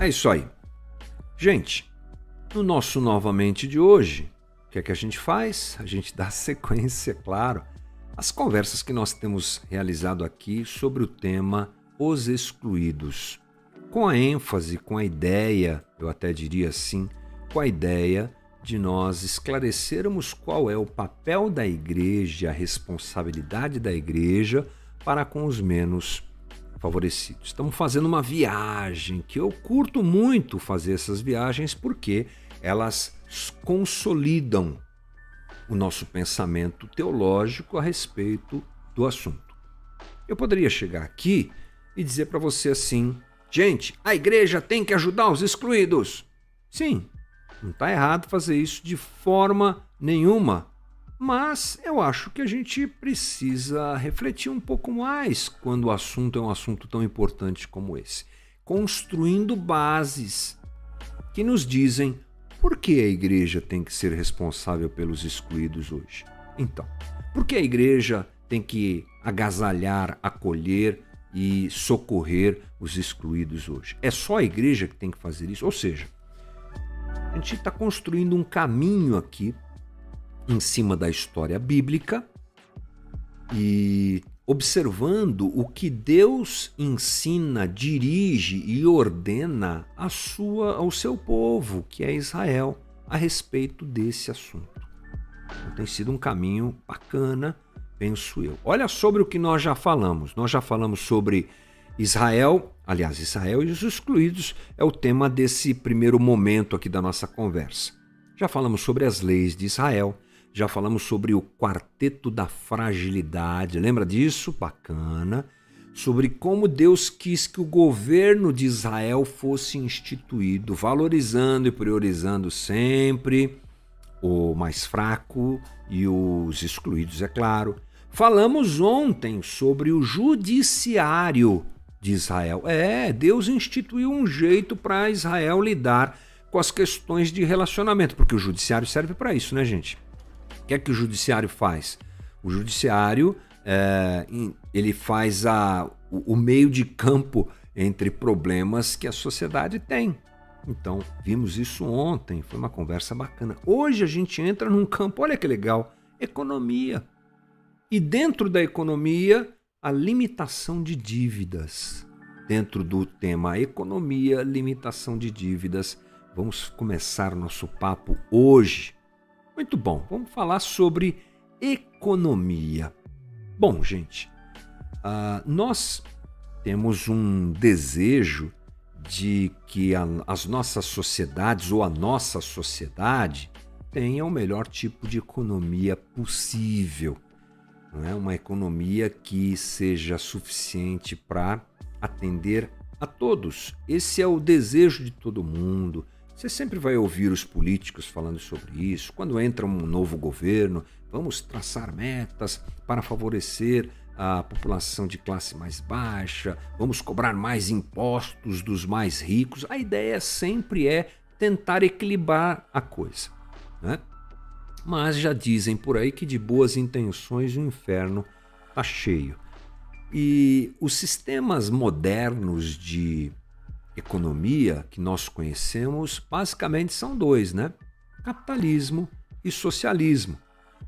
É isso aí. Gente, no nosso Novamente de hoje, o que é que a gente faz? A gente dá sequência, claro, às conversas que nós temos realizado aqui sobre o tema Os Excluídos. Com a ênfase, com a ideia, eu até diria assim, com a ideia de nós esclarecermos qual é o papel da igreja, a responsabilidade da igreja para com os menos favorecidos. Estamos fazendo uma viagem que eu curto muito fazer essas viagens porque elas consolidam o nosso pensamento teológico a respeito do assunto. Eu poderia chegar aqui e dizer para você assim: gente, a igreja tem que ajudar os excluídos. Sim, não está errado fazer isso de forma nenhuma, mas eu acho que a gente precisa refletir um pouco mais quando o assunto é um assunto tão importante como esse, construindo bases que nos dizem por que a igreja tem que ser responsável pelos excluídos hoje. Então, por que a igreja tem que agasalhar, acolher e socorrer os excluídos hoje? É só a igreja que tem que fazer isso? Ou seja, a gente está construindo um caminho aqui em cima da história bíblica e observando o que Deus ensina, dirige e ordena ao seu povo, que é Israel, a respeito desse assunto. Então, tem sido um caminho bacana, penso eu. Olha sobre o que nós já falamos. Nós já falamos sobre Israel, aliás, Israel e os excluídos é o tema desse primeiro momento aqui da nossa conversa. Já falamos sobre as leis de Israel, já falamos sobre o quarteto da fragilidade, lembra disso? Bacana. Sobre como Deus quis que o governo de Israel fosse instituído, valorizando e priorizando sempre o mais fraco e os excluídos, é claro. Falamos ontem sobre o judiciário de Israel. Deus instituiu um jeito para Israel lidar com as questões de relacionamento, porque o judiciário serve para isso, né, gente? O que é que o judiciário faz? O judiciário ele faz o meio de campo entre problemas que a sociedade tem. Então, vimos isso ontem, foi uma conversa bacana. Hoje a gente entra num campo, olha que legal, economia. E dentro da economia, a limitação de dívidas. Dentro do tema economia, limitação de dívidas, vamos começar nosso papo hoje. Muito bom, vamos falar sobre economia. Bom, gente, nós temos um desejo de que as nossas sociedades ou a nossa sociedade tenha o melhor tipo de economia possível. Não é uma economia que seja suficiente para atender a todos. Esse é o desejo de todo mundo. Você sempre vai ouvir os políticos falando sobre isso. Quando entra um novo governo, vamos traçar metas para favorecer a população de classe mais baixa, vamos cobrar mais impostos dos mais ricos. A ideia sempre é tentar equilibrar a coisa, né? Mas já dizem por aí que de boas intenções o inferno está cheio. E os sistemas modernos de economia que nós conhecemos basicamente são dois, né? Capitalismo e socialismo.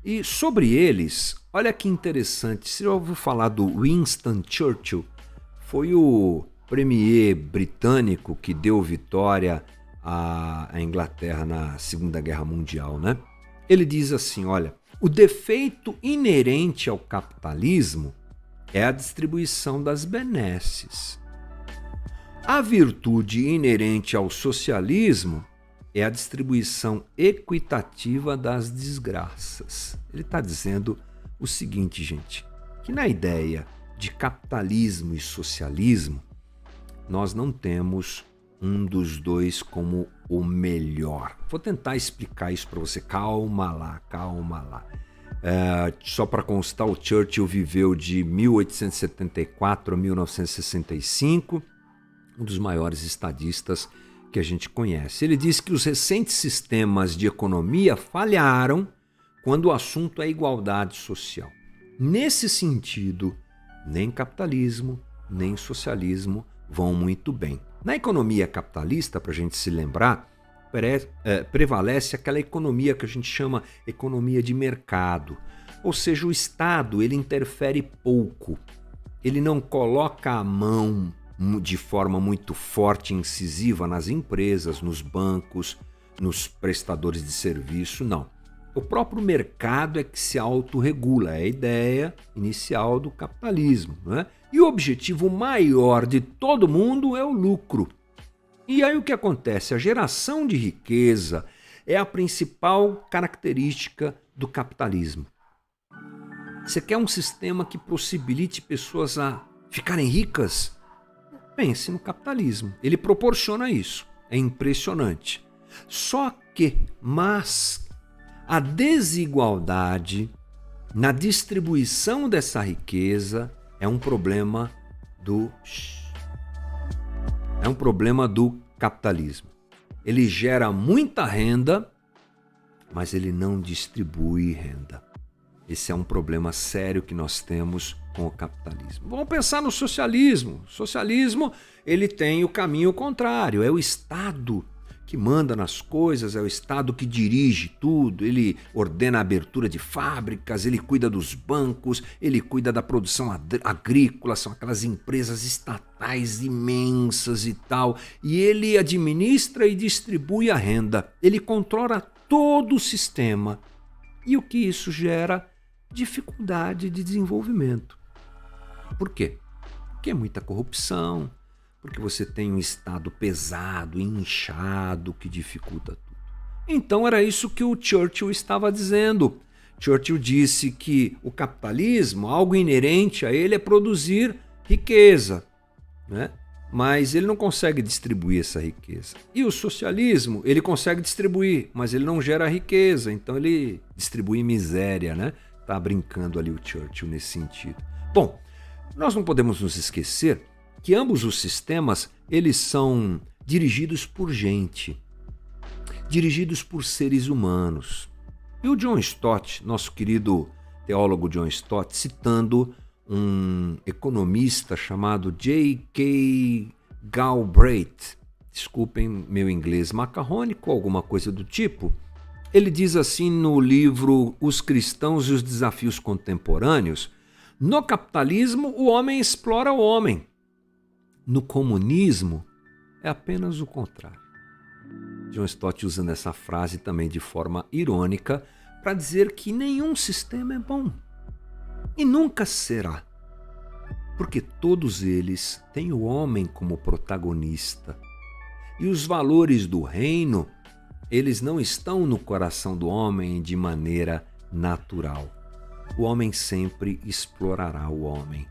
E sobre eles, olha que interessante, você já ouviu falar do Winston Churchill? Foi o premier britânico que deu vitória à Inglaterra na Segunda Guerra Mundial, né? Ele diz assim, olha, o defeito inerente ao capitalismo é a distribuição das benesses. A virtude inerente ao socialismo é a distribuição equitativa das desgraças. Ele está dizendo o seguinte, gente, que na ideia de capitalismo e socialismo, nós não temos um dos dois como o melhor. Vou tentar explicar isso para você. Calma lá. Só para constar, o Churchill viveu de 1874 a 1965, um dos maiores estadistas que a gente conhece. Ele diz que os recentes sistemas de economia falharam quando o assunto é igualdade social. Nesse sentido, nem capitalismo, nem socialismo vão muito bem. Na economia capitalista, para a gente se lembrar, prevalece aquela economia que a gente chama economia de mercado. Ou seja, o Estado ele interfere pouco. Ele não coloca a mão de forma muito forte e incisiva nas empresas, nos bancos, nos prestadores de serviço, não. O próprio mercado é que se autorregula, é a ideia inicial do capitalismo, né? E o objetivo maior de todo mundo é o lucro. E aí o que acontece? A geração de riqueza é a principal característica do capitalismo. Você quer um sistema que possibilite pessoas a ficarem ricas? Pense no capitalismo. Ele proporciona isso. É impressionante. Só que, a desigualdade na distribuição dessa riqueza é um problema do capitalismo. Ele gera muita renda, mas ele não distribui renda. Esse é um problema sério que nós temos com o capitalismo. Vamos pensar no socialismo. O socialismo ele tem o caminho contrário, é o Estado que manda nas coisas, é o Estado que dirige tudo, ele ordena a abertura de fábricas, ele cuida dos bancos, ele cuida da produção agrícola, são aquelas empresas estatais imensas e tal, e ele administra e distribui a renda, ele controla todo o sistema. E o que isso gera? Dificuldade de desenvolvimento. Por quê? Porque é muita corrupção, porque você tem um Estado pesado, inchado, que dificulta tudo. Então era isso que o Churchill estava dizendo. Churchill disse que o capitalismo, algo inerente a ele é produzir riqueza, né? Mas ele não consegue distribuir essa riqueza. E o socialismo, ele consegue distribuir, mas ele não gera riqueza, então ele distribui miséria, né? Tá brincando ali o Churchill nesse sentido. Bom, nós não podemos nos esquecer que ambos os sistemas, eles são dirigidos por gente, dirigidos por seres humanos. E o John Stott, nosso querido teólogo John Stott, citando um economista chamado J.K. Galbraith, desculpem meu inglês macarrônico, alguma coisa do tipo, ele diz assim no livro Os Cristãos e os Desafios Contemporâneos: no capitalismo o homem explora o homem, no comunismo é apenas o contrário. John Stott usando essa frase também de forma irônica para dizer que nenhum sistema é bom e nunca será, porque todos eles têm o homem como protagonista e os valores do reino, eles não estão no coração do homem de maneira natural. O homem sempre explorará o homem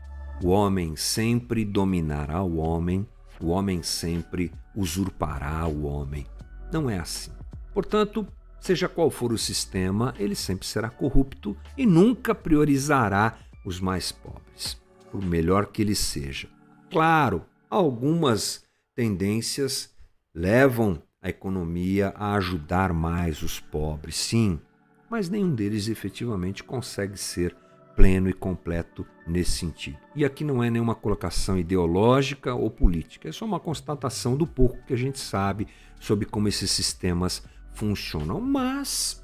sempre dominará o homem sempre usurpará o homem. Não é assim. Portanto, seja qual for o sistema, ele sempre será corrupto e nunca priorizará os mais pobres, por melhor que ele seja. Claro, algumas tendências levam a economia a ajudar mais os pobres, sim, mas nenhum deles efetivamente consegue ser pleno e completo nesse sentido. E aqui não é nenhuma colocação ideológica ou política, é só uma constatação do pouco que a gente sabe sobre como esses sistemas funcionam. Mas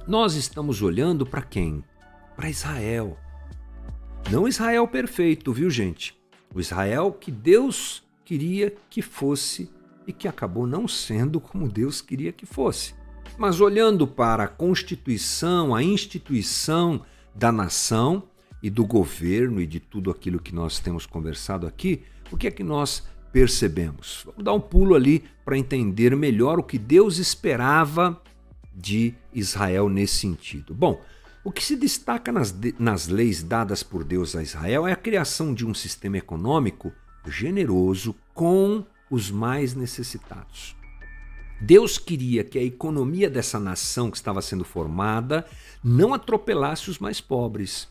nós estamos olhando para quem? Para Israel. Não o Israel perfeito, viu, gente? O Israel que Deus queria que fosse e que acabou não sendo como Deus queria que fosse. Mas olhando para a Constituição, a instituição da nação e do governo e de tudo aquilo que nós temos conversado aqui, o que é que nós percebemos? Vamos dar um pulo ali para entender melhor o que Deus esperava de Israel nesse sentido. Bom, o que se destaca nas leis dadas por Deus a Israel é a criação de um sistema econômico generoso com os mais necessitados. Deus queria que a economia dessa nação que estava sendo formada não atropelasse os mais pobres.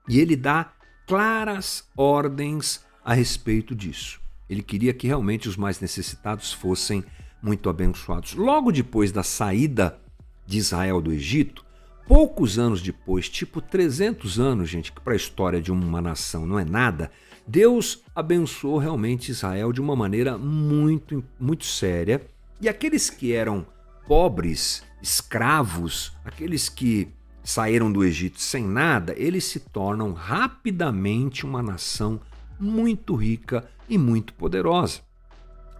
E ele dá claras ordens a respeito disso. Ele queria que realmente os mais necessitados fossem muito abençoados. Logo depois da saída de Israel do Egito, poucos anos depois, tipo 300 anos, gente, que para a história de uma nação não é nada, Deus abençoou realmente Israel de uma maneira muito, muito séria. E aqueles que eram pobres, escravos, aqueles que saíram do Egito sem nada, eles se tornam rapidamente uma nação muito rica e muito poderosa.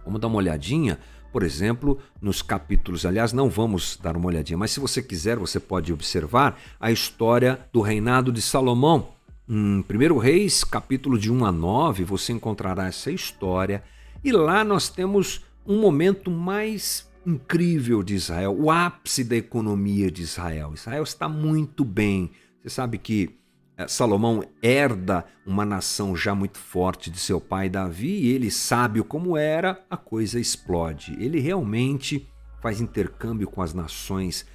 Vamos dar uma olhadinha, por exemplo, nos capítulos, aliás, não vamos dar uma olhadinha, mas se você quiser, você pode observar a história do reinado de Salomão. Em 1 Reis, capítulo de 1 a 9, você encontrará essa história e lá nós temos um momento mais incrível de Israel, o ápice da economia de Israel. Israel está muito bem. Você sabe que Salomão herda uma nação já muito forte de seu pai Davi e ele, sábio como era, a coisa explode. Ele realmente faz intercâmbio com as nações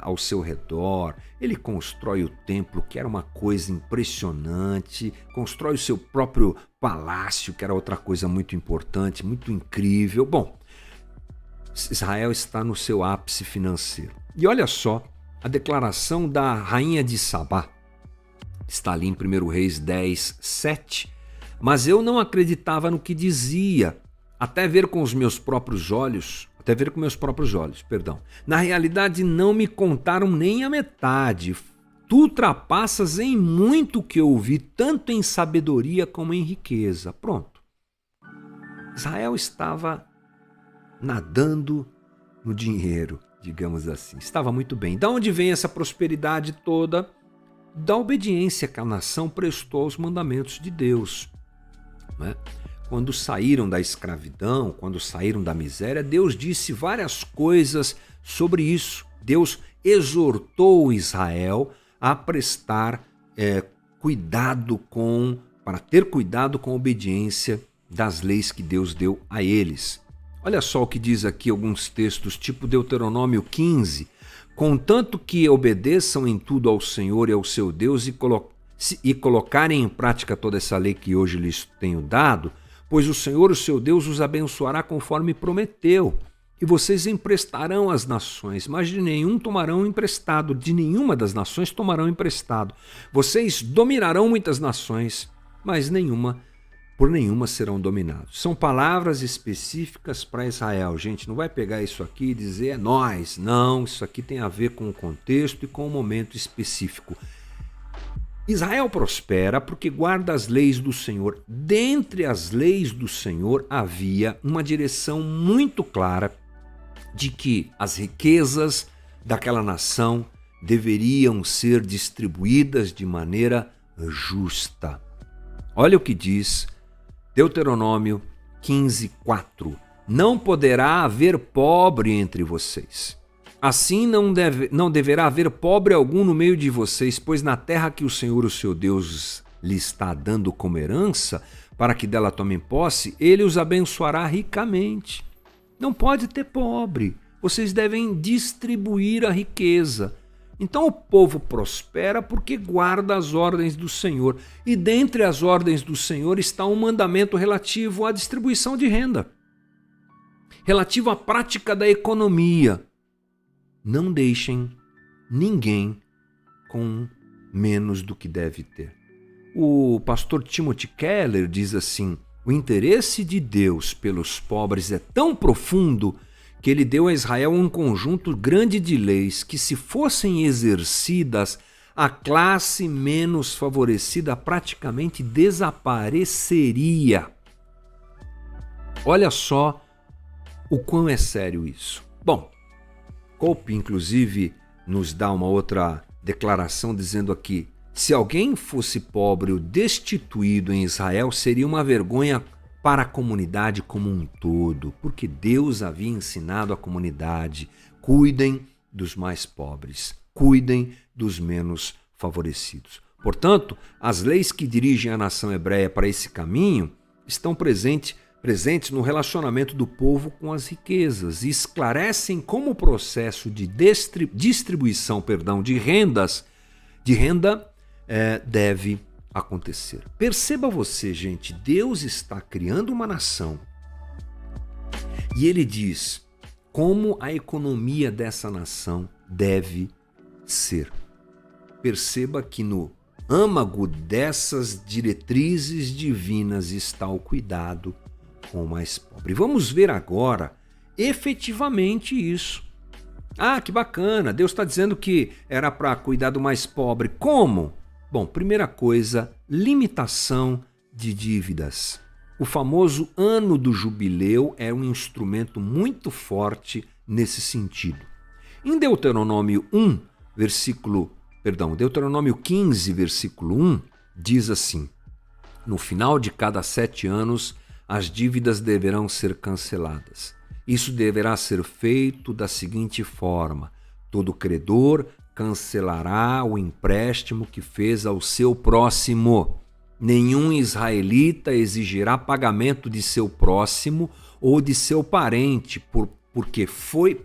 ao seu redor. Ele constrói o templo, que era uma coisa impressionante, constrói o seu próprio palácio, que era outra coisa muito importante, muito incrível. Bom, Israel está no seu ápice financeiro. E olha só a declaração da rainha de Sabá. Está ali em 1 Reis 10, 7. Mas eu não acreditava no que dizia, até ver com meus próprios olhos. Na realidade, não me contaram nem a metade. Tu ultrapassas em muito o que eu ouvi, tanto em sabedoria como em riqueza. Pronto. Israel estava nadando no dinheiro, digamos assim. Estava muito bem. Da onde vem essa prosperidade toda? Da obediência que a nação prestou aos mandamentos de Deus. Né? Quando saíram da escravidão, quando saíram da miséria, Deus disse várias coisas sobre isso. Deus exortou Israel a prestar para ter cuidado com a obediência das leis que Deus deu a eles. Olha só o que diz aqui alguns textos, tipo Deuteronômio 15. Contanto que obedeçam em tudo ao Senhor e ao seu Deus e colocarem em prática toda essa lei que hoje lhes tenho dado, pois o Senhor, o seu Deus, os abençoará conforme prometeu. E vocês emprestarão às nações, mas de nenhuma das nações tomarão emprestado. Vocês dominarão muitas nações, mas por nenhuma serão dominados. São palavras específicas para Israel. Gente, não vai pegar isso aqui e dizer é nós. Não, isso aqui tem a ver com o contexto e com o momento específico. Israel prospera porque guarda as leis do Senhor. Dentre as leis do Senhor havia uma direção muito clara de que as riquezas daquela nação deveriam ser distribuídas de maneira justa. Olha o que diz Deuteronômio 15, 4. Não poderá haver pobre entre vocês. Assim não deverá haver pobre algum no meio de vocês, pois na terra que o Senhor, o seu Deus, lhe está dando como herança, para que dela tomem posse, ele os abençoará ricamente. Não pode ter pobre. Vocês devem distribuir a riqueza. Então o povo prospera porque guarda as ordens do Senhor. E dentre as ordens do Senhor está um mandamento relativo à distribuição de renda, relativo à prática da economia. Não deixem ninguém com menos do que deve ter. O pastor Timothy Keller diz assim: o interesse de Deus pelos pobres é tão profundo que ele deu a Israel um conjunto grande de leis que, se fossem exercidas, a classe menos favorecida praticamente desapareceria. Olha só o quão é sério isso. Bom, Cope, inclusive, nos dá uma outra declaração dizendo aqui: se alguém fosse pobre ou destituído em Israel, seria uma vergonha para a comunidade como um todo, porque Deus havia ensinado à comunidade: cuidem dos mais pobres, cuidem dos menos favorecidos. Portanto, as leis que dirigem a nação hebreia para esse caminho estão presentes no relacionamento do povo com as riquezas e esclarecem como o processo de distribuição de renda deve acontecer. Perceba você, gente, Deus está criando uma nação e ele diz como a economia dessa nação deve ser. Perceba que no âmago dessas diretrizes divinas está o cuidado com o mais pobre. Vamos ver agora efetivamente isso. Ah, que bacana, Deus está dizendo que era para cuidar do mais pobre. Como? Bom, primeira coisa, limitação de dívidas. O famoso ano do jubileu é um instrumento muito forte nesse sentido. Em Deuteronômio 15, versículo 1, diz assim: no final de cada 7 anos, as dívidas deverão ser canceladas. Isso deverá ser feito da seguinte forma: todo credor cancelará o empréstimo que fez ao seu próximo. Nenhum israelita exigirá pagamento de seu próximo ou de seu parente,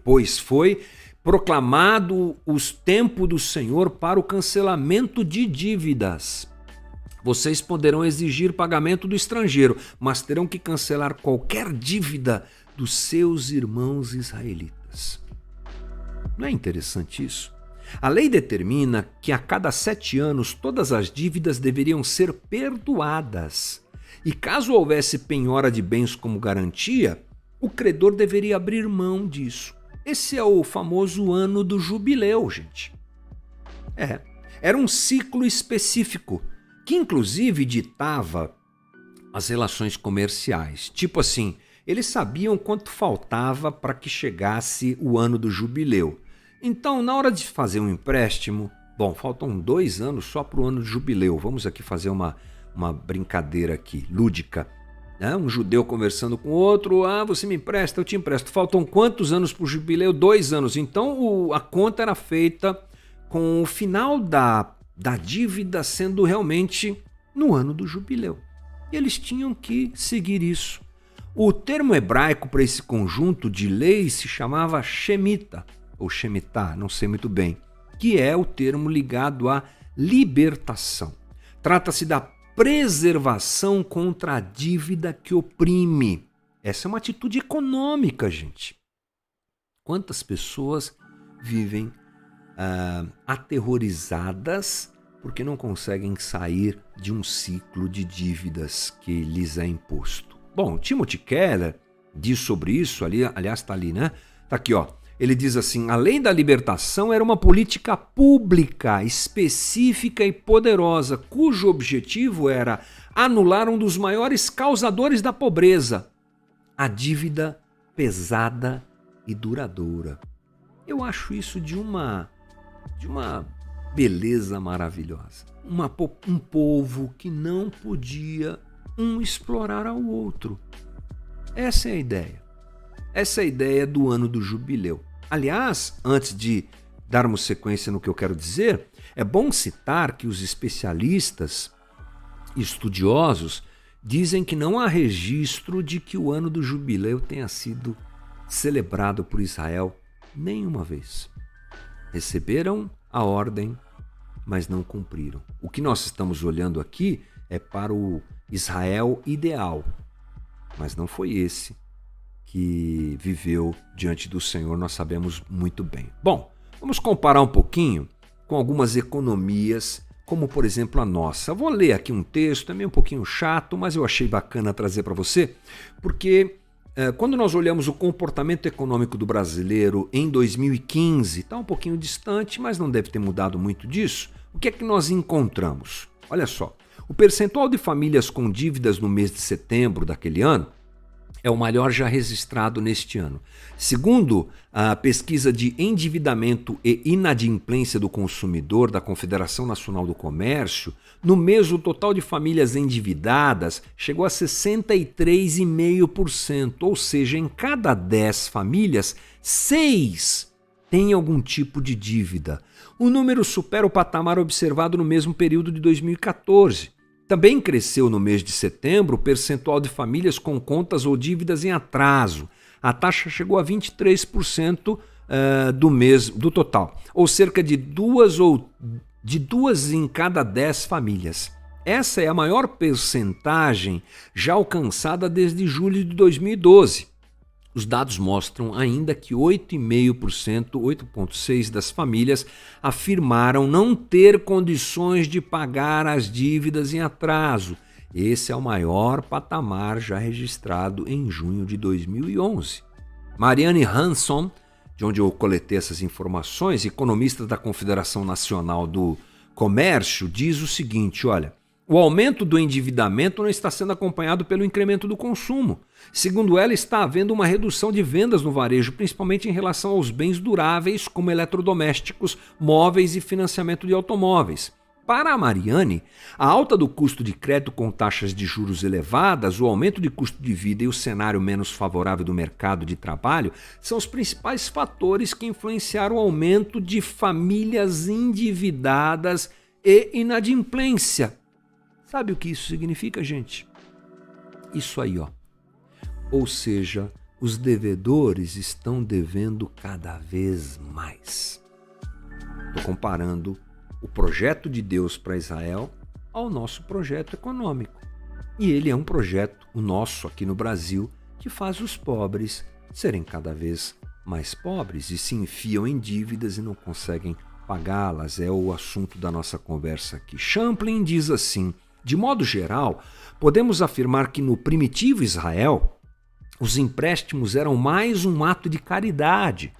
pois foi proclamado o tempo do Senhor para o cancelamento de dívidas. Vocês poderão exigir pagamento do estrangeiro, mas terão que cancelar qualquer dívida dos seus irmãos israelitas. Não é interessante isso? A lei determina que a cada 7 anos todas as dívidas deveriam ser perdoadas. E caso houvesse penhora de bens como garantia, o credor deveria abrir mão disso. Esse é o famoso ano do jubileu, gente. Era um ciclo específico, que inclusive ditava as relações comerciais. Tipo assim, eles sabiam quanto faltava para que chegasse o ano do jubileu. Então, na hora de fazer um empréstimo, faltam 2 anos só para o ano do jubileu. Vamos aqui fazer uma brincadeira aqui, lúdica. Um judeu conversando com outro, você me empresta, eu te empresto. Faltam quantos anos para o jubileu? 2 anos. Então, a conta era feita com o final da dívida sendo realmente no ano do jubileu. E eles tinham que seguir isso. O termo hebraico para esse conjunto de leis se chamava Shemitah, ou Shemitah, não sei muito bem, que é o termo ligado à libertação. Trata-se da preservação contra a dívida que oprime. Essa é uma atitude econômica, gente. Quantas pessoas vivem aterrorizadas porque não conseguem sair de um ciclo de dívidas que lhes é imposto? Bom, Timothy Keller diz sobre isso, aliás está ali, né? Tá aqui, ó. Ele diz assim: a lei da libertação era uma política pública, específica e poderosa, cujo objetivo era anular um dos maiores causadores da pobreza, a dívida pesada e duradoura. Eu acho isso de uma beleza maravilhosa. Um povo que não podia explorar ao outro. Essa é a ideia. Essa é a ideia do ano do jubileu. Aliás, antes de darmos sequência no que eu quero dizer, é bom citar que os especialistas estudiosos dizem que não há registro de que o ano do jubileu tenha sido celebrado por Israel nenhuma vez. Receberam a ordem, mas não cumpriram. O que nós estamos olhando aqui é para o Israel ideal, mas não foi esse que viveu diante do Senhor, nós sabemos muito bem. Bom, vamos comparar um pouquinho com algumas economias, como por exemplo a nossa. Eu vou ler aqui um texto, é meio um pouquinho chato, mas eu achei bacana trazer para você, porque quando nós olhamos o comportamento econômico do brasileiro em 2015, está um pouquinho distante, mas não deve ter mudado muito disso. O que é que nós encontramos? Olha só, o percentual de famílias com dívidas no mês de setembro daquele ano é o maior já registrado neste ano. Segundo a pesquisa de endividamento e inadimplência do consumidor da Confederação Nacional do Comércio, no mês o total de famílias endividadas chegou a 63,5%, ou seja, em cada 10 famílias, 6 têm algum tipo de dívida. O número supera o patamar observado no mesmo período de 2014. Também cresceu no mês de setembro o percentual de famílias com contas ou dívidas em atraso. A taxa chegou a 23% do total, ou cerca de 2 em cada 10 famílias. Essa é a maior percentagem já alcançada desde julho de 2012. os dados mostram ainda que 8,5%, 8,6% das famílias afirmaram não ter condições de pagar as dívidas em atraso. Esse é o maior patamar já registrado em junho de 2011. Marianne Hanson, de onde eu coletei essas informações, economista da Confederação Nacional do Comércio, diz o seguinte, olha, o aumento do endividamento não está sendo acompanhado pelo incremento do consumo. Segundo ela, está havendo uma redução de vendas no varejo, principalmente em relação aos bens duráveis, como eletrodomésticos, móveis e financiamento de automóveis. Para a Marianne, a alta do custo de crédito com taxas de juros elevadas, o aumento de custo de vida e o cenário menos favorável do mercado de trabalho são os principais fatores que influenciaram o aumento de famílias endividadas e inadimplência. Sabe o que isso significa, gente? Isso aí, ó. Ou seja, os devedores estão devendo cada vez mais. Estou comparando o projeto de Deus para Israel ao nosso projeto econômico. E ele é um projeto, o nosso aqui no Brasil, que faz os pobres serem cada vez mais pobres e se enfiam em dívidas e não conseguem pagá-las. É o assunto da nossa conversa aqui. Champlin diz assim, de modo geral, podemos afirmar que no primitivo Israel, os empréstimos eram mais um ato de caridade,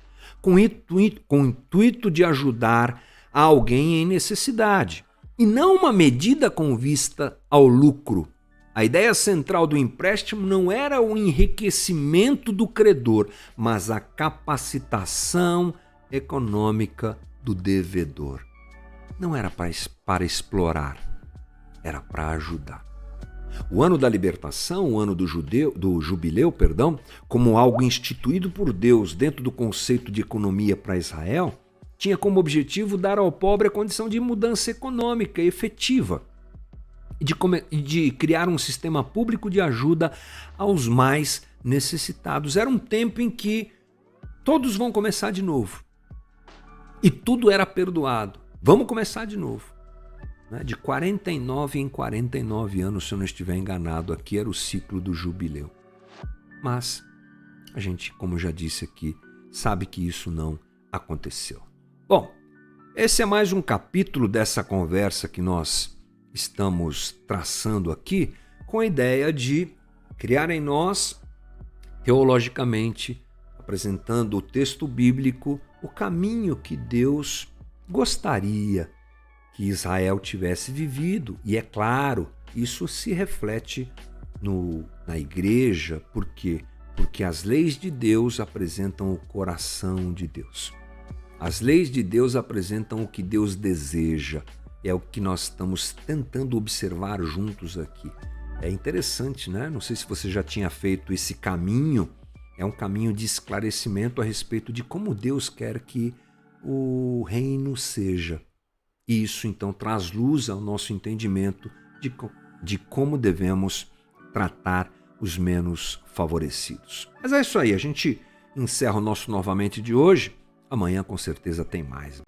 com o intuito de ajudar a alguém em necessidade, e não uma medida com vista ao lucro. A ideia central do empréstimo não era o enriquecimento do credor, mas a capacitação econômica do devedor. Não era para explorar, era para ajudar. O ano da libertação, o ano do jubileu, como algo instituído por Deus dentro do conceito de economia para Israel, tinha como objetivo dar ao pobre a condição de mudança econômica efetiva e de criar um sistema público de ajuda aos mais necessitados. Era um tempo em que todos vão começar de novo e tudo era perdoado. Vamos começar de novo. De 49 em 49 anos, se eu não estiver enganado, aqui era o ciclo do jubileu. Mas a gente, como já disse aqui, sabe que isso não aconteceu. Bom, esse é mais um capítulo dessa conversa que nós estamos traçando aqui com a ideia de criar em nós, teologicamente, apresentando o texto bíblico, o caminho que Deus gostaria que Israel tivesse vivido. E é claro, isso se reflete na igreja. Por quê? Porque as leis de Deus apresentam o coração de Deus. As leis de Deus apresentam o que Deus deseja. É o que nós estamos tentando observar juntos aqui. É interessante, né? Não sei se você já tinha feito esse caminho. É um caminho de esclarecimento a respeito de como Deus quer que o reino seja. E isso, então, traz luz ao nosso entendimento de como devemos tratar os menos favorecidos. Mas é isso aí, a gente encerra o nosso Novamente de hoje. Amanhã, com certeza, tem mais.